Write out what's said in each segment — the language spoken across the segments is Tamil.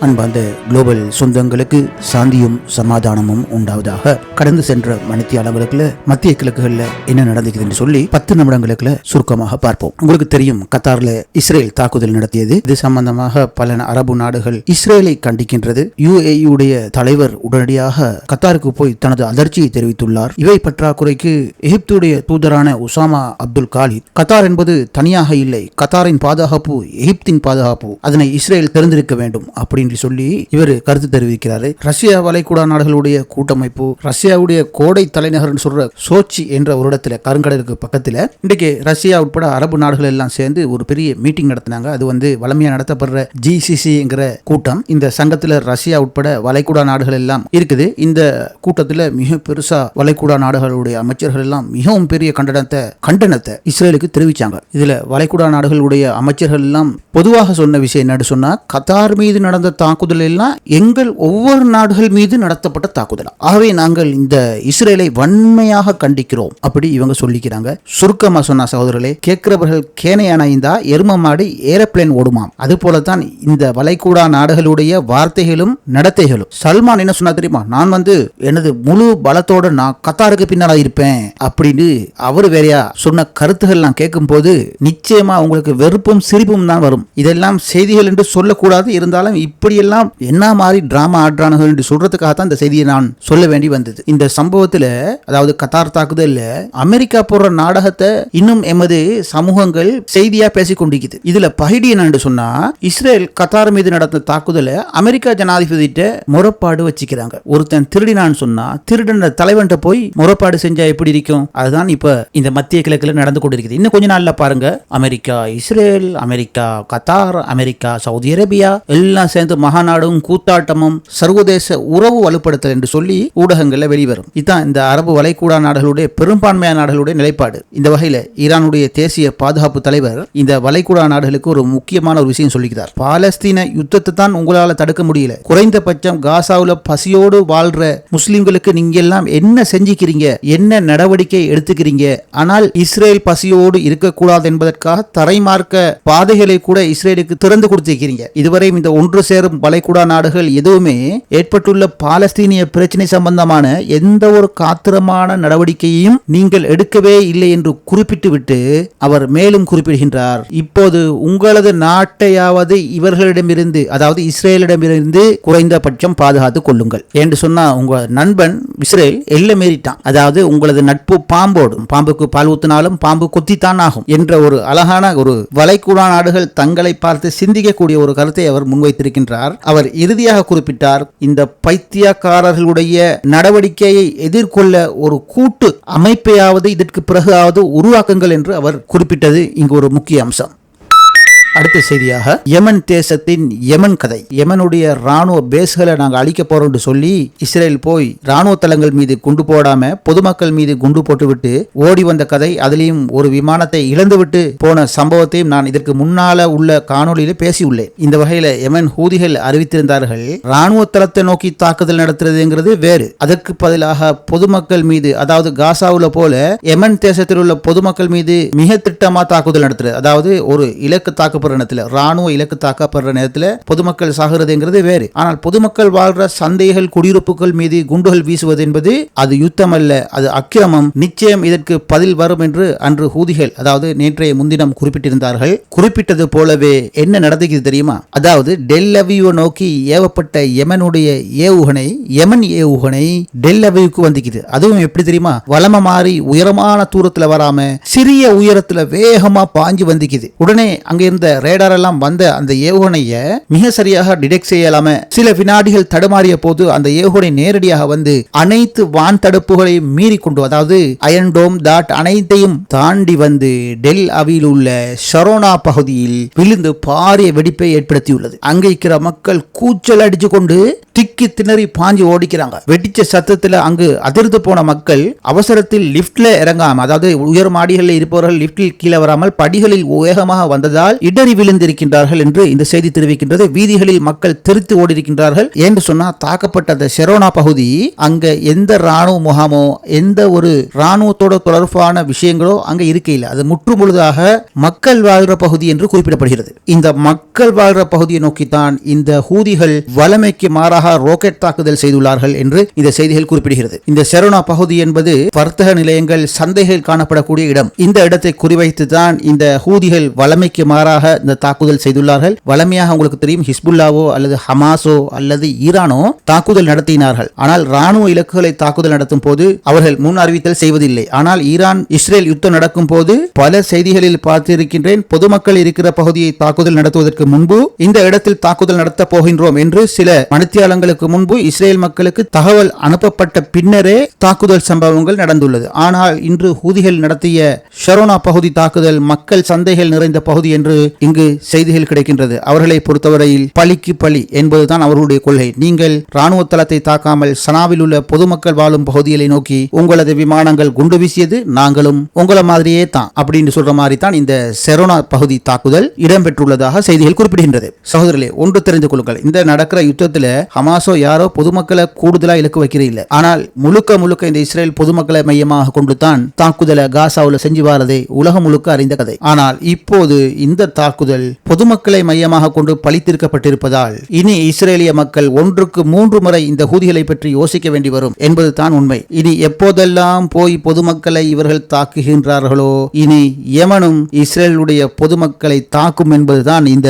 அன்பார்ந்த குளோபல் சொந்தங்களுக்கு சாந்தியும் சமாதானமும் உண்டாவதாக. கடந்து சென்ற மணித்தியாளங்களுக்குள்ள மத்திய கிழக்குகள்ல என்ன நடந்துக்குதுன்னு சொல்லி 10 நிமிடங்களுக்குள்ள சுருக்கமாக பார்ப்போம். உங்களுக்கு தெரியும், கத்தார்ல இஸ்ரேல் தாக்குதல் நடத்தியது. இது சம்பந்தமாக பல அரபு நாடுகள் இஸ்ரேலை கண்டிக்கின்றது. UAE தலைவர் உடனடியாக கத்தாருக்கு போய் தனது அதிர்ச்சியை தெரிவித்துள்ளார். இவை பற்றாக்குறைக்கு எகிப்துடைய தூதரான உசாமா அப்துல் காலித், கத்தார் என்பது தனியாக இல்லை, கத்தாரின் பாதுகாப்பு எகிப்தின் பாதுகாப்பு, அதனை இஸ்ரேல் தெரிந்திருக்க வேண்டும் அப்படின்னு சொல்லி இவர் கருத்து தெரிவிக்கிறாரு. ரஷ்யா வளைகுடா நாடுகளுடைய கூட்டமைப்பு ரஷ்யாவுடைய கோடை தலைநகர் சொல்ற சோச்சி என்ற ஒரு இடத்துல கருங்கடலுக்கு பக்கத்துல இன்றைக்கு ரஷ்யா உட்பட அரபு நாடுகள் எல்லாம் சேர்ந்து ஒரு பெரிய மீட்டிங் நடத்தினாங்க. அது வளமையா நடத்தப்படுற GCC என்கிற கூட்டம். இந்த சங்கத்துல ரஷ்யா உட்பட வளைகுடா நாடுகள் எல்லாம் இருக்குது. இந்த கூட்டத்துல மிக பெருசா வளைகுடா நாடுகளுடைய அமைச்சர்கள் எல்லாம் மிகவும் பெரிய கண்டனத்தை இஸ்ரேலுக்கு தெரிவிச்சாங்க. இதுல வளைகுடா நாடுகளுடைய அமைச்சர்கள் எல்லாம் பொதுவாக சொன்ன விஷயம் என்னன்னு சொன்னா, கத்தார் மீது நடந்த தாக்குதல் எல்லாம் எங்கள் ஒவ்வொரு நாடுகள் மீது நடத்தப்பட்ட தாக்குதல். ஆகவே நாங்கள் இந்த இஸ்ரேலை வன்மையாக கண்டிக்கிறோம் அப்படி இவங்க சொல்லிக்கிறாங்க. சுருக்கமா சொன்னா சகோதரர்களே, கேட்கிறவர்கள் கேனையானா எரும மாடு ஏரோப்ளேன் ஓடுமாம். அது போலதான் இந்த வளைகுடா நாடுகளுடைய வார்த்தைகளும் நடத்தைகளும். சல்மான் என்ன சொன்னா தெரியுமா, நான் எனது முழு பலத்தோட நான் கத்தாருக்கு பின்னால இருப்பேன் அப்படின்னு அவரு வேறையா சொன்ன கருத்துகள் நான் கேட்கும் போது நிச்சயமா உங்களுக்கு வெறுப்பும் சிரிப்பும் தான் வரும். இதெல்லாம் செய்திகள் என்று சொல்லக்கூடாது, இருந்தாலும் இப்படியெல்லாம் என்ன மாதிரி டிராமா ஆடுறானுகள் என்று சொல்றதுக்காகத்தான் இந்த செய்தியை நான் சொல்ல வேண்டி வந்தது. இந்த சம்பவத்துல, அதாவது கத்தார் தாக்குதல்ல அமெரிக்கா போடுற நாடகத்தை இன்னும் எமது சமூகங்கள் செய்தியா பேசிக் கொண்டிருக்குது. இதுல பகிடி என்னன்னு சொன்னா, இஸ்ரேல் கத்தார் மீது நடந்த தாக்குதல அமெரிக்கா ஜனாதிபதிட்ட முறைப்பாடு வச்சுக்கிறாங்க. ஒருத்தன் திருடினான்னு சொன்னா திருடன தலைவன்ட்ட போய் முறைப்பாடு செஞ்சா எப்படி இருக்கும்? அதுதான் இப்ப இந்த மத்திய கிழக்குல நடந்து கொண்டிருக்குது. இன்னும் கொஞ்ச நாள்ல பாருங்க, America Israel, America Qatar, America Saudi Arabia எல்லாம் சேர்ந்து மகாநாடும் கூத்தாட்டமும் சர்வதேச உறவு வலுப்படுத்தல் என்று சொல்லி ஊடகங்கள்ல வெளிவரும். இதுதான் இந்த அரபு வளைகுடா நாடுகளுடைய பெரும்பான்மையான நாடுகளுடைய நிலைப்பாடு. இந்த வகையில ஈரானுடைய தேசிய பாதுகாப்பு தலைவர் இந்த வளைகுடா நாடுகளுக்கு ஒரு முக்கியமான ஒரு விஷயம் சொல்லிக்கிறார். பாலஸ்தீன யுத்தத்தை தான் உங்களால தடுக்க முடியல, குறைந்தபட்சம் காசாவுல பசியோடு வாழ்ற முஸ்லிம்களுக்கு நீங்க எல்லாம் என்ன செஞ்சுக்கிறீங்க, என்ன நடவடிக்கை எடுத்துக்கிறீங்க? ஆனால் இஸ்ரேல் பசியோடு இருக்கக்கூடாது என்பதற்காக தரைமார்க்க பாதைகளை கூட இஸ்ரேலுக்கு திறந்து கொடுத்திருக்கிறீங்க. இதுவரை இந்த ஒன்று சேரும் வளைகுடா நாடுகள் எதுவுமே ஏற்பட்டுள்ள பாலஸ்தீனிய பிரச்சனை சம்பந்தமான எந்த ஒரு காத்திரமான நடவடிக்கையையும் நீங்கள் எடுக்கவே இல்லை என்று குறிப்பிட்டுவிட்டு அவர் மேலும் குறிப்பிடுகின்றார், இப்போது உங்களது நாட்டையாவது இவர்களிடமிருந்து, அதாவது இஸ்ரேலிடமிருந்து குறைந்தபட்சம் பாதுகாத்துக் கொள்ளுங்கள் என்று சொன்னா உங்க நண்பன் இஸ்ரேல் எல்லை மீறிட்டான். அதாவது உங்களது நட்பு பாம்போடும், பாம்புக்கு பால் ஊத்தினாலும் பாம்பு கொத்தித்தான் ஆகும் என்ற ஒரு அழகான ஒரு வளைகுடா நாடுகள் தங்களை பார்த்து சிந்திக்கக்கூடிய ஒரு கருத்தை அவர் முன்வைத்திருக்கின்றார். அவர் இறுதியாக குறிப்பிட்டார், இந்த பைத்தியக்காரர்களுடைய நடவடிக்கையை எதிர்கொள்ள ஒரு கூட்டு அமைப்பையாவது இதற்கு பிறகாவது உருவாக்குங்கள் என்று அவர் குறிப்பிட்டது இங்கு ஒரு முக்கிய அம்சம். அடுத்த செய்தியாக, யமன் தேசத்தின் யமன் கதை. யமனுடைய ராணுவ பேஸ்களை நாங்கள் அழிக்க போறோம் என்று சொல்லி இஸ்ரேல் போய் ராணுவ தளங்கள் மீது குண்டு போடாம பொதுமக்கள் மீது குண்டு போட்டுவிட்டு ஓடி வந்த கதை. அதிலையும் ஒரு விமானத்தை இழந்துவிட்டு போன சம்பவத்தையும் நான் இதற்கு முன்னால உள்ள காணொலியில பேசியுள்ளேன். இந்த வகையில யமன் ஹூதிகள் அறிவித்திருந்தார்கள், ராணுவ தளத்தை நோக்கி தாக்குதல் நடத்துறதுங்கிறது வேறு, அதற்கு பதிலாக பொதுமக்கள் மீது, அதாவது காசாவுல போல யமன் தேசத்தில் உள்ள பொதுமக்கள் மீது மிக திட்டமா தாக்குதல் நடத்துறது. அதாவது ஒரு இலக்கு தாக்கு ராணுவ இலக்கு தாக்கப்படுற நேரத்தில் பொதுமக்கள் சாகிறதுங்கிறது வேறு. ஆனால் பொதுமக்கள் வாழ்ற சந்தைகள், குடியிருப்புகள் மீது குண்டுகள் வீசுவது என்பது அது யுத்தம் அல்ல, அது அக்கிரமம். நிச்சயம் இதற்கு பதில் வரும் என்று அன்று ஹூதிகள், அதாவது நேற்றைய முன்தினம் குறிப்பிட்டிருந்தார்கள். குறிப்பிட்டது போலவே என்ன நடந்துச்சு தெரியுமா? அதாவது டெல் அவீவை நோக்கி ஏவப்பட்ட யமனுடைய ஏவுகணை, யமன் ஏவுகணை டெல் அவீவுக்கு வந்துக்குது. அதுவும் எப்படி தெரியுமா? வலம மாறி உயரமான தூரத்துல வராம சிறிய உயரத்துல வேகமா பாஞ்சு வந்துக்குது. உடனே அங்க இருந்த ரேடார் எல்லாம் வந்த அந்த ஏவுகணைய மிக சரியாக டிடெக்ட் செய்யலாம சில வினாடிகள் தடுமாறிய போது அந்த ஏவுகணை நேரடியாக வந்து அனைத்து வான் தடுப்புகளையும் மீறி கொண்டு, அதாவது அயன் டோம் தாட் அனைத்தையும் தாண்டி வந்து டெல் அவியில் உள்ள ஷரோனா பகுதியில் விழுந்து பாரிய வெடிப்பை ஏற்படுத்தியுள்ளது. அங்க இருக்கிற மக்கள் கூச்சல் அடிச்சு கொண்டு திக்கி திணறி பாஞ்சு ஓடிக்கிறாங்க. வெடிச்ச சத்தத்தில் அங்கு அதிர்ந்து போன மக்கள் அவசரத்தில் லிப்ட்ல இறங்காம, அதாவது உயர் மாடிகளில் இருப்பவர்கள் லிப்டில் கீழே வராமல் படிகளில் வேகமாக வந்ததால் இடறி விழுந்திருக்கின்றார்கள் என்று இந்த செய்தி தெரிவிக்கின்றது. வீதிகளில் மக்கள் தெரித்து ஓடிருக்கின்றார்கள். என்று சொன்னா தாக்கப்பட்ட அந்த ஷெரோனா பகுதி, அங்க எந்த ராணுவ முகாமோ எந்த ஒரு ராணுவத்தோட தொடர்பான விஷயங்களோ அங்க இருக்கையில் அது முற்றுமுழுதாக மக்கள் வாழ்கிற பகுதி என்று குறிப்பிடப்படுகிறது. இந்த மக்கள் வாழ்கிற பகுதியை நோக்கித்தான் இந்த ஹூதிகள் வலமைக்கு மாறாக ராக்கெட் தாக்குதல் செய்துள்ளார்கள் என்று இந்த செய்திகள் குறிப்பிடுகிறது. இந்த ஷெரோனா பகுதி என்பது வர்த்தக நிலையங்கள், சந்தைகள் காணப்படக்கூடிய இடம். இந்த இடத்தை குறிவைத்து தான் இந்த ஹூதிகள் வலமைக்கு மாறாக இந்த தாக்குதல் செய்துள்ளார்கள். வலமையாக உங்களுக்கு தெரியும், ஹிஸ்புல்லாவோ அல்லது ஹமாஸோ அல்லது ஈரானோ தாக்குதல் நடத்தினார்கள். ஆனால் ராணுவ இலக்குகளை தாக்குதல் நடத்தும் போது அவர்கள் முன் அறிவித்தல் செய்வதில்லை. ஆனால் ஈரான் இஸ்ரேல் யுத்தம் நடக்கும் போது பல செய்திகளில் பார்த்திருக்கின்றேன், பொதுமக்கள் இருக்கிற பகுதியை தாக்குதல் நடத்துவதற்கு முன்பு இந்த இடத்தில் தாக்குதல் நடத்த போகின்றோம் என்று சில மணித்தியாலங்களுக்கு முன்பு இஸ்ரேல் மக்களுக்கு தகவல் அனுப்பப்பட்ட பின்னரே தாக்குதல் சம்பவங்கள் நடந்துள்ளது. ஆனால் இன்று ஹூதிகள் நடத்திய ஷெரோனா பகுதி தாக்குதல் மக்கள் சந்தைகள் நிறைந்த பகுதி என்று இங்கு செய்திகள் கிடைக்கின்றது. அவர்களை பொறுத்தவரையில் பழிக்கு பழி என்பதுதான் அவர்களுடைய கொள்கை. நீங்கள் ராணுவ தளத்தை தாக்காமல் சனாவில் உள்ள பொதுமக்கள் வாழும் பகுதிகளை நோக்கி உங்களது விமானங்கள் குண்டு வீசியது, நாங்களும் உங்களை மாதிரியே தான் அப்படின்னு சொல்ற மாதிரி தான் இந்த ஷெரோனா பகுதி தாக்குதல் இடம்பெற்றுள்ளதாக செய்திகள் குறிப்பிடுகின்றது. சகோதரர்களே, ஒன்று தெரிந்து கொள்ளுங்கள், இந்த நடக்கிற யுத்தத்தில் ஹமாஸோ யாரோ பொதுமக்களை கூடுதலா இலக்கு வைக்கிற இல்லை. ஆனால் முழுக்க இந்த இஸ்ரேல் பொதுமக்களை மையமாக கொண்டு தான் தாக்குதலை காசாவில் செஞ்சு வாரதை உலகம் முழுக்க அறிந்த கதை. ஆனால் இப்போது இந்த தாக்குதல் பொதுமக்களை மையமாக கொண்டு பழித்திருக்கப்பட்டிருப்பதால் இனி இஸ்ரேலிய மக்கள் 1க்கு 3 முறை இந்த ஹூதிகளை பற்றி யோசிக்க வேண்டி வரும் என்பது தான் உண்மை. இனி எப்போதெல்லாம் போய் பொதுமக்களை இவர்கள் தாக்குகின்றார்களோ, இனி யமனும் இஸ்ரேலுடைய பொதுமக்களை தாக்கும் என்பதுதான் இந்த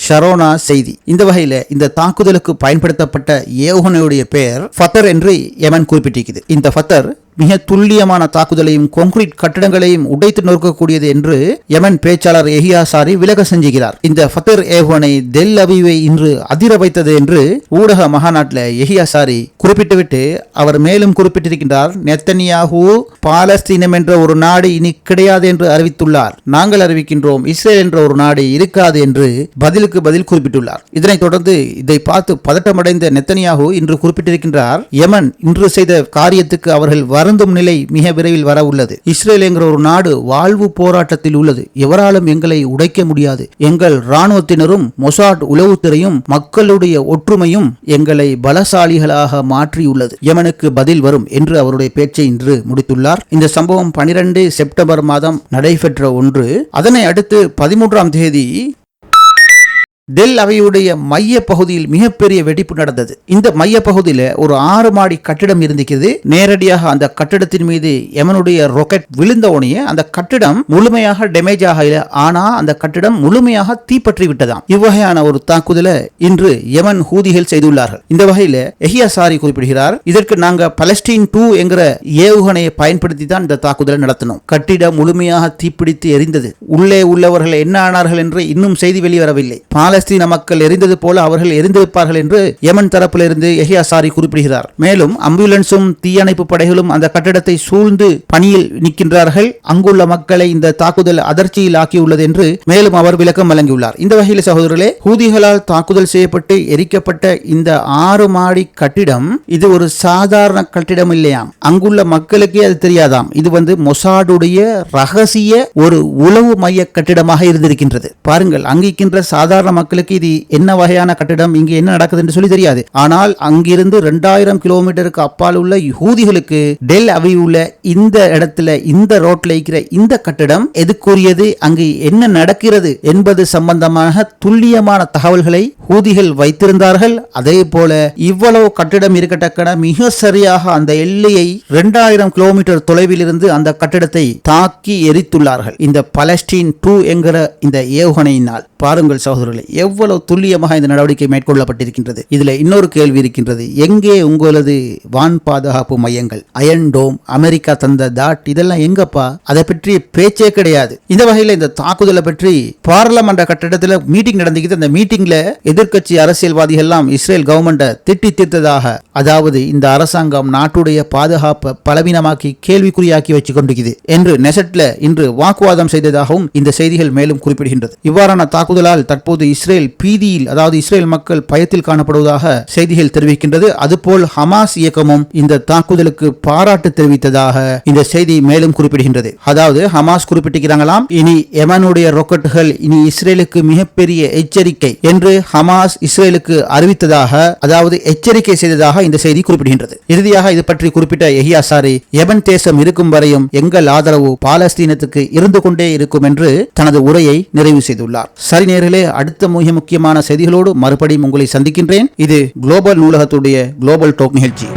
ஷெரோனா செய்தி. இந்த வகையில் இந்த தாக்குதலுக்கு பயன்படுத்தப்பட்ட ஏவுகணையுடைய பெயர் ஃபத்தர் என்று யமன் குறிப்பிட்டிருக்கிறது. இந்த ஃபத்தர் மிக துல்லியமான தாக்குதலையும் கான்கிரீட் கட்டடங்களையும் உடைத்து நொறுக்கக்கூடியது என்று யமன் பேச்சாளர் எஹியா சாரி விலக செஞ்சுகிறார். இந்த ஃபத்தர் ஏவுகணை தெல் அவிவை இன்று அதிர வைத்தது என்று ஊடக மகாநாட்டில் எஹியா சாரி குறிப்பிட்டுவிட்டு அவர் மேலும் குறிப்பிட்டிருக்கின்றார், நெத்தனியாஹூ பாலஸ்தீனம் என்ற ஒரு நாடு இனி கிடையாது என்று அறிவித்துள்ளார். நாங்கள் அறிவிக்கின்றோம், இஸ்ரேல் என்ற ஒரு நாடு இருக்காது என்று பதிலுக்கு பதில் குறிப்பிட்டுள்ளார். இதனைத் தொடர்ந்து இதை பார்த்து பதட்டமடைந்த நெத்தனியாஹூ இன்று குறிப்பிட்டிருக்கின்றார், யமன் இன்று செய்த காரியத்துக்கு அவர்கள் வருந்தும் நிலை மிக விரைவில் வர உள்ளது. இஸ்ரேல் என்கிற ஒரு நாடு வாழ்வு போராட்டத்தில் உள்ளது. எவராலும் எங்களை உடைக்க முடியாது. எங்கள் ராணுவத்தினரும் மொசாட் உளவுத்துறையும் மக்களுடைய ஒற்றுமையும் எங்களை பலசாலிகளாக மாற்றியுள்ளது. யமனுக்கு பதில் வரும் என்று அவருடைய பேச்சை இன்று முடித்துள்ளார். இந்த சம்பவம் 12 செப்டம்பர் மாதம் நடைபெற்ற ஒன்று. அதனை அடுத்து 13ஆம் தேதி டெல் அவையுடைய மைய பகுதியில் மிகப்பெரிய வெடிப்பு நடந்தது. இந்த மைய பகுதியில் ஒரு 6 மாடி கட்டிடம் இருந்திருக்கிறது. நேரடியாக அந்த கட்டிடத்தின் மீது யமனுடைய ராக்கெட் விழுந்த உடனே அந்த கட்டிடம் முழுமையாக டேமேஜ் ஆகல, ஆனா அந்த கட்டிடம் முழுமையாக தீப்பற்றி விட்டதாம். இவ்வகையான ஒரு தாக்குதலை இன்று யமன் ஹூதிகள் செய்துள்ளார்கள். இந்த வகையில் எஹியா சாரி குறிப்பிடுகிறார், இதற்கு நாங்க பலஸ்டீன் 2 என்கிற ஏவுகணையை பயன்படுத்தி தான் இந்த தாக்குதலை நடத்தினோம். கட்டிடம் முழுமையாக தீப்பிடித்து எரிந்தது. உள்ளே உள்ளவர்கள் என்ன ஆனார்கள் என்று இன்னும் செய்தி வெளிவரவில்லை. பாலஸ்தீன மக்கள் எரிந்தது போல அவர்கள் எரிந்திருப்பார்கள் என்று யமன் தரப்பிலிருந்து எஹியா சாரி குறிப்பிடுகிறார். மேலும் ஆம்புலன்ஸும் தீயணைப்பு படைகளும் அந்த கட்டிடத்தை சூழ்ந்து பணியில் நிற்கின்றார்கள். அங்குள்ள மக்களை இந்த தாக்குதல் அதிர்ச்சியில் ஆக்கியுள்ளது என்று மேலும் அவர் விளக்கம் வழங்கியுள்ளார். இந்த வகையில் சகோதரர்களே, ஹூதிகளால் தாக்குதல் செய்யப்பட்டு எரிக்கப்பட்ட இந்த 6 மாடி கட்டிடம் இது ஒரு சாதாரண கட்டிடம் இல்லையாம். அங்குள்ள மக்களுக்கே அது தெரியாதாம். இது மொசாடுடைய ரகசிய ஒரு உளவு மைய கட்டிடமாக இருந்திருக்கின்றது. பாருங்கள், அங்கிருக்கின்ற சாதாரண மக்களுக்கு இது என்ன வகையான கட்டிடம், இங்கு என்ன நடக்குது என்று சொல்லி தெரியாது. ஆனால் அங்கிருந்து 2000 கிலோமீட்டருக்கு அப்பால் உள்ள யூதிகளுக்கு டெல் அவிவ் உள்ள இந்த இடத்துல இந்த ரோட்ல இருக்கிற இந்த கட்டிடம் எதுக்குரியது, அங்கு என்ன நடக்கிறது என்பது சம்பந்தமாக துல்லியமான தகவல்களை ஹூதிகள் வைத்திருந்தார்கள். அதே போல இவ்வளவு கட்டிடம் இருக்கட்டக்கன மிக சரியாக அந்த எல்லையை 2000 கிலோமீட்டர் தொலைவில் இருந்து அந்த கட்டிடத்தை தாக்கி எரித்துள்ளார்கள் இந்த பலஸ்டீன் 2 என்கிற இந்த ஏவுகணையினால். பாருங்கள் சகோதரர்களே, எவ்வளவு துல்லியமாக இந்த நடவடிக்கை மேற்கொள்ளப்பட்டிருக்கின்றது. இதுல இன்னொரு கேள்வி இருக்கின்றது, எங்கே உங்களது வான் பாதுகாப்பு மையங்கள்? அயன் டோம், அமெரிக்கா தந்த தாட், இதெல்லாம் எங்கப்பா? அதை பற்றி பேச்சே கிடையாது. இந்த வகையில் இந்த தாக்குதலை பற்றி பார்லமெண்ட் கட்டிடத்தில் மீட்டிங் நடந்துக்கிட்டு, அந்த மீட்டிங்ல எதிர்க்கட்சி அரசியல்வாதிகள் எல்லாம் இஸ்ரேல் கவர்மெண்ட திட்டி தீர்த்ததாக, அதாவது இந்த அரசாங்கம் நாட்டுடைய பாதுகாப்பை பலவீனமாக்கி கேள்விக்குறியாக்கி வச்சு கொண்டிருக்கிறது என்று நெசட்ல இன்று வாக்குவாதம் செய்ததாகவும் இந்த செய்திகள் மேலும் குறிப்பிடுகின்றது. இவ்வாறான தாக்குதலால் தற்போது இஸ்ரேல் பீதியில், அதாவது இஸ்ரேல் மக்கள் பயத்தில் காணப்படுவதாக செய்திகள் தெரிவிக்கின்றது. அதுபோல் ஹமாஸ் இயக்கமும் இந்த தாக்குதலுக்கு பாராட்டு தெரிவித்ததாக இந்த செய்தி மேலும் குறிப்பிடுகின்றது. அதாவது ஹமாஸ் குறிப்பிட்டிருக்கிறாங்களாம், இனி யமனுடைய ராக்கெட்டுகள் இனி இஸ்ரேலுக்கு மிகப்பெரிய எச்சரிக்கை என்று ஹமாஸ் இஸ்ரேலுக்கு அறிவித்ததாக, அதாவது எச்சரிக்கை செய்ததாக இந்த செய்தி குறிப்பிடுகின்றது. இறுதியாக இது பற்றி குறிப்பிட்ட யஹ்யா சாரி, யமன் தேசம் இருக்கும் வரையும் எங்கள் ஆதரவு பாலஸ்தீனத்துக்கு இருந்து கொண்டே இருக்கும் என்று தனது உரையை நிறைவு செய்துள்ளார். சரி நேயர்களே, அடுத்த மிக முக்கியமான செய்திகளோடு மறுபடியும் உங்களை சந்திக்கின்றேன். இது குளோபல் நூலகத்துடைய குளோபல் டாக் நிகழ்ச்சி.